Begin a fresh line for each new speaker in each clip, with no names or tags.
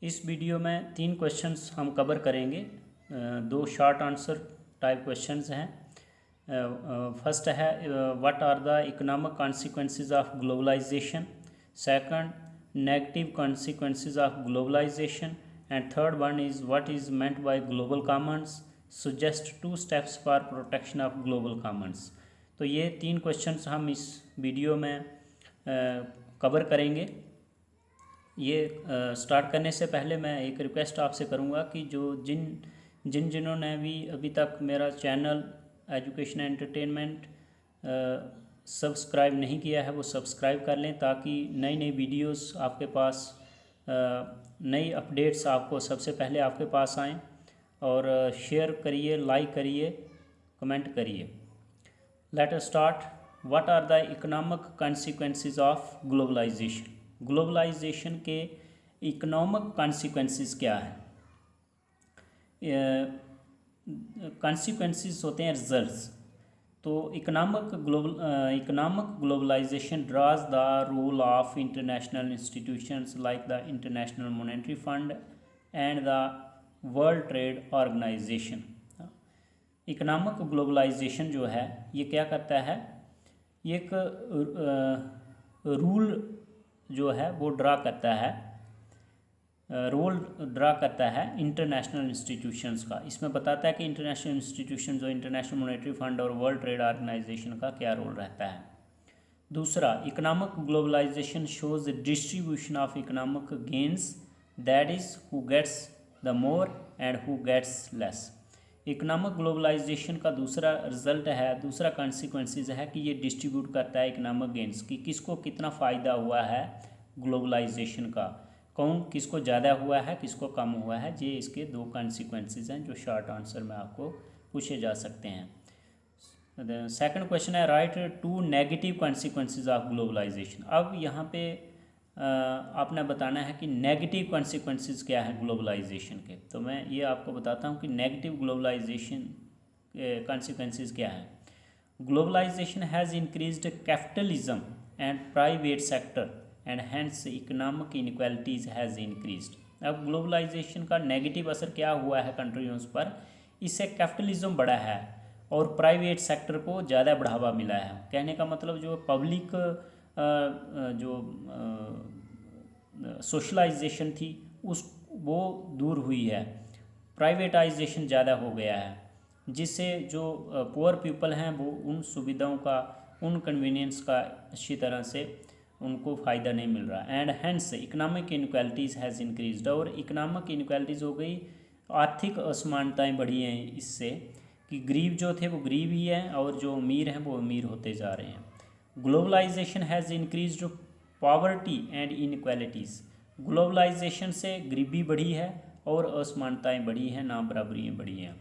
इस वीडियो में 3 क्वेश्चंस हम कवर करेंगे। दो शॉर्ट आंसर टाइप क्वेश्चंस हैं। फर्स्ट है what are the economic consequences of globalisation, second negative consequences of globalisation and third one is what is meant by global commons, suggest 2 steps for protection of global commons. तो ये 3 questions हम इस video में cover करेंगे। ये start करने से पहले मैं एक रिक्वेस्ट आपसे करूँगा कि जो जिन्होंने भी अभी तक मेरा चैनल एजुकेशन एंटरटेनमेंट सब्सक्राइब नहीं किया है वो सब्सक्राइब कर लें, ताकि नई नई वीडियोस आपके पास, नई अपडेट्स आपको सबसे पहले आपके पास आएँ। और शेयर करिए, लाइक करिए, कमेंट करिए। Let us start. What are the economic consequences of globalisation. Globalisation के इकोनॉमिक कॉन्सिक्वेंसेस क्या है? कॉन्सिक्वेंसेस होते हैं रिजल्ट्स। तो economic globalisation draws the role of international institutions like the International Monetary Fund and the World Trade Organization. Economic globalisation जो है ये क्या करता है, ये एक रूल जो है वो ड्रा करता है, रोल ड्रा करता है इंटरनेशनल इंस्टीट्यूशंस का। इसमें बताता है कि इंटरनेशनल इंस्टीट्यूशन जो इंटरनेशनल मॉनेटरी फंड और वर्ल्ड ट्रेड ऑर्गेनाइजेशन का क्या रोल रहता है। दूसरा, economic globalisation shows distribution of economic gains, that is who gets the more and who gets less. Economic globalisation का दूसरा रिजल्ट है, दूसरा कॉन्सिक्वेंसेस है कि ये डिस्ट्रीब्यूट करता है इकोनॉमिक गेन्स की, किसको कितना फ़ायदा हुआ है ग्लोबलाइजेशन का, कौन किसको ज़्यादा हुआ है किसको कम हुआ है। ये इसके 2 कॉन्सिक्वेंसेस हैं जो शॉर्ट आंसर में आपको पूछे जा सकते हैं। सेकंड क्वेश्चन है write 2 negative consequences of globalisation. अब यहाँ पे आपने बताना है कि नेगेटिव कॉन्सिक्वेंसेस क्या है ग्लोबलाइजेशन के। तो मैं ये आपको बताता हूँ कि नेगेटिव ग्लोबलाइजेशन कॉन्सिक्वेंसेस क्या है। Globalisation has increased capitalism and private sector and hence economic inequalities has increased. अब ग्लोबलाइजेशन का नेगेटिव असर क्या हुआ है कंट्रीज़ पर, इससे कैपिटलिज्म बढ़ा है और प्राइवेट सेक्टर को ज़्यादा बढ़ावा मिला है। कहने का मतलब जो पब्लिक जो सोशलाइजेशन थी वो दूर हुई है, प्राइवेटाइजेशन ज़्यादा हो गया है, जिससे जो पुअर पीपल हैं वो उन सुविधाओं का, उन कन्वीनियंस का अच्छी तरह से उनको फ़ायदा नहीं मिल रहा। And hence economic inequalities has increased, और इकोनॉमिक इनक्वालिटीज़ हो गई, आर्थिक असमानताएं बढ़ी हैं इससे, कि गरीब जो थे वो गरीब ही हैं और जो अमीर हैं वो अमीर होते जा रहे हैं। Globalisation has increased poverty and inequalities. Globalisation से गरीबी बढ़ी है और असमानताएं बढ़ी हैं, ना बराबरियाँ बढ़ी हैं।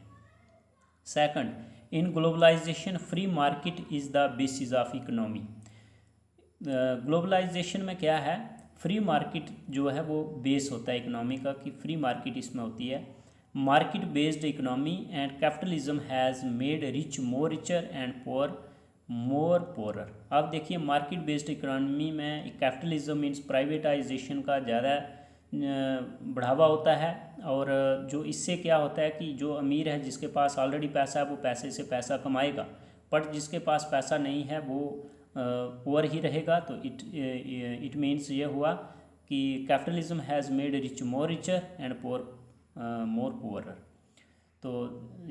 Second, in globalisation free market is the basis of economy. Globalisation में क्या है, फ्री मार्केट जो है वो बेस होता है इकोनॉमी का, कि फ्री मार्केट इसमें होती है। Market based economy and capitalism has made rich more richer and poor more poorer. अब देखिए, मार्केट बेस्ड इकोनॉमी में कैपिटलिज्म मीन्स प्राइवेटाइजेशन का ज़्यादा बढ़ावा होता है, और जो इससे क्या होता है कि जो अमीर है, जिसके पास ऑलरेडी पैसा है, वो पैसे से पैसा कमाएगा, बट जिसके पास पैसा नहीं है वो पुअर ही रहेगा। तो इट मीन्स ये हुआ कि capitalism has made rich more richer and poor more poorer. तो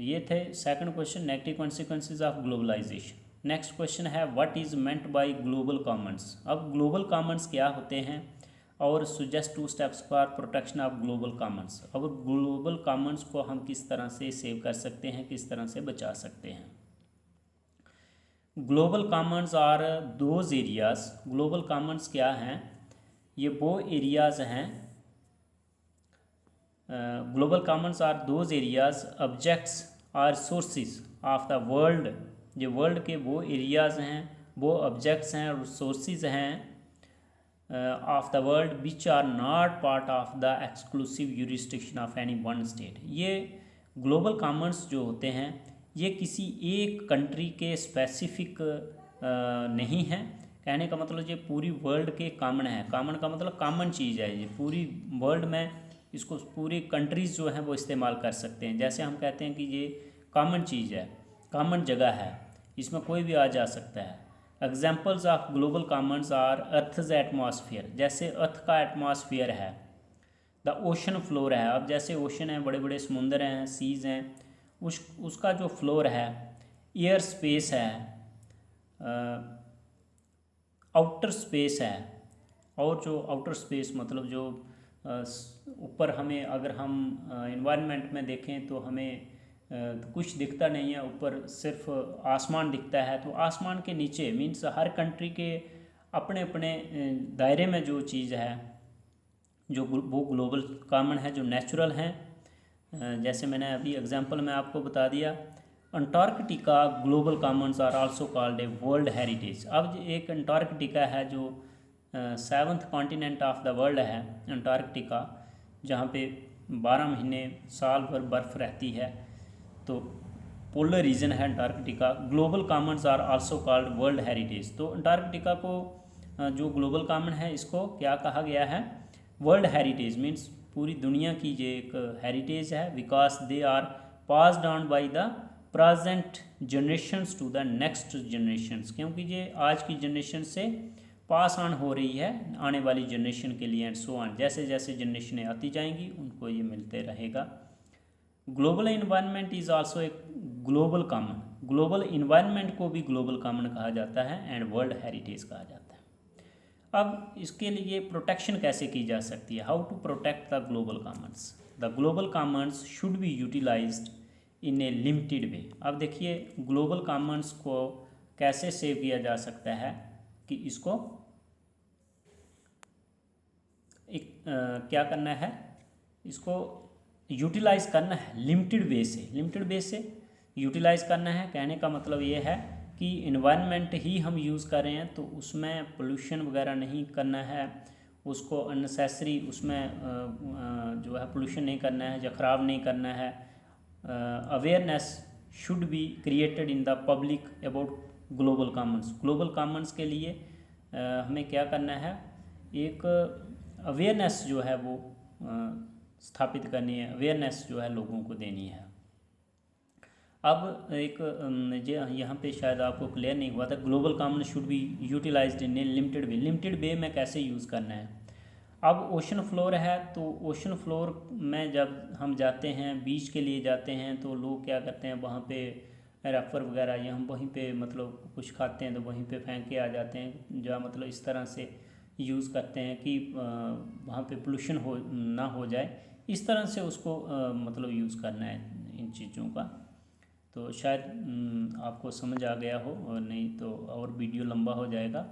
ये थे second question, negative consequences of globalisation. Next question है what is meant by global commons. अब ग्लोबल कॉमन्स क्या होते हैं, और suggest 2 steps for protection of global commons. अब ग्लोबल कॉमन्स को हम किस तरह से सेव कर सकते हैं, किस तरह से बचा सकते हैं। Global commons are those areas. Global commons क्या हैं, ये वो एरियाज हैं, global commons are those areas objects are sources of the world. ये वर्ल्ड के वो एरियाज़ हैं, वो ऑब्जेक्ट्स हैं और सोर्सेज हैं of the world which are not part of the exclusive jurisdiction of any one state. ये ग्लोबल कॉमन्स जो होते हैं ये किसी एक कंट्री के स्पेसिफिक नहीं हैं। कहने का मतलब ये पूरी वर्ल्ड के कॉमन है। कॉमन का मतलब कॉमन चीज़ है, ये पूरी वर्ल्ड में इसको पूरी कंट्रीज़ जो हैं वो इस्तेमाल कर सकते हैं। जैसे हम कहते हैं कि ये कॉमन चीज़ है, कॉमन जगह है, इसमें कोई भी आ जा सकता है। Examples of global commons are earth's atmosphere, जैसे अर्थ का एटमॉस्फेयर है। द ओशन फ्लोर है, अब जैसे ओशन है, बड़े बड़े समुंदर हैं, सीज़ हैं, उसका जो फ्लोर है। एयर स्पेस है, आउटर स्पेस है, और जो आउटर स्पेस मतलब जो ऊपर हमें, अगर हम इन्वायरमेंट में देखें तो हमें कुछ दिखता नहीं है, ऊपर सिर्फ आसमान दिखता है। तो आसमान के नीचे मीन्स हर कंट्री के अपने अपने दायरे में जो चीज़ है, जो वो ग्लोबल कॉमन है, जो नेचुरल हैं। जैसे मैंने अभी एग्जांपल में आपको बता दिया, Antarctica global commons are also called a world heritage. अब एक अंटार्कटिका है जो 7th continent of the world है, अंटार्कटिका, जहाँ पे 12 महीने साल भर बर्फ़ रहती है, तो पोलर रीजन है Antarctica. Global commons are also called world heritage. तो अंटार्कटिका को जो ग्लोबल कॉमन है, इसको क्या कहा गया है? World heritage. मीन्स पूरी दुनिया की ये एक हेरिटेज है, because they are passed on by the present generations to the next generations, क्योंकि ये आज की जनरेशन से पास ऑन हो रही है आने वाली जनरेशन के लिए, एंड सो ऑन। जैसे जैसे जनरेशनें आती जाएंगी उनको ये मिलते रहेगा। ग्लोबल इन्वायरमेंट इज़ आल्सो एक ग्लोबल कॉमन। ग्लोबल इन्वायरमेंट को भी ग्लोबल कॉमन कहा जाता है एंड वर्ल्ड हेरिटेज कहा जाता है। अब इसके लिए प्रोटेक्शन कैसे की जा सकती है? How to protect the global commons? The global commons should be utilised in a limited way. अब देखिए ग्लोबल कॉमन्स को कैसे सेव किया जा सकता है कि इसको क्या करना है, इसको यूटिलाइज करना है लिमिटेड वे से। लिमिटेड वे से यूटिलाइज करना है, कहने का मतलब ये है कि इन्वायरमेंट ही हम यूज़ कर रहे हैं तो उसमें पोल्यूशन वगैरह नहीं करना है, उसको अननेसेसरी उसमें जो है पोल्यूशन नहीं करना है या ख़राब नहीं करना है। Awareness should be created in the public about global Commons. Global Commons के लिए हमें क्या करना है, एक अवेयरनेस जो है वो स्थापित करनी है, अवेयरनेस जो है लोगों को देनी है। अब एक यहाँ पे शायद आपको क्लियर नहीं हुआ था, global common should be utilised in a limited way. Limited way में कैसे यूज़ करना है? अब ओशन फ्लोर है, तो ओशन फ्लोर में जब हम जाते हैं, बीच के लिए जाते हैं, तो लोग क्या करते हैं, वहाँ पे रेफर वगैरह या हम वहीं पे मतलब कुछ खाते हैं तो वहीं पे फेंक के आ जाते हैं, जो मतलब इस तरह से यूज़ करते हैं कि वहाँ पे पोल्यूशन ना हो जाए, इस तरह से उसको मतलब यूज़ करना है इन चीज़ों का। तो शायद आपको समझ आ गया हो, और नहीं तो और वीडियो लंबा हो जाएगा।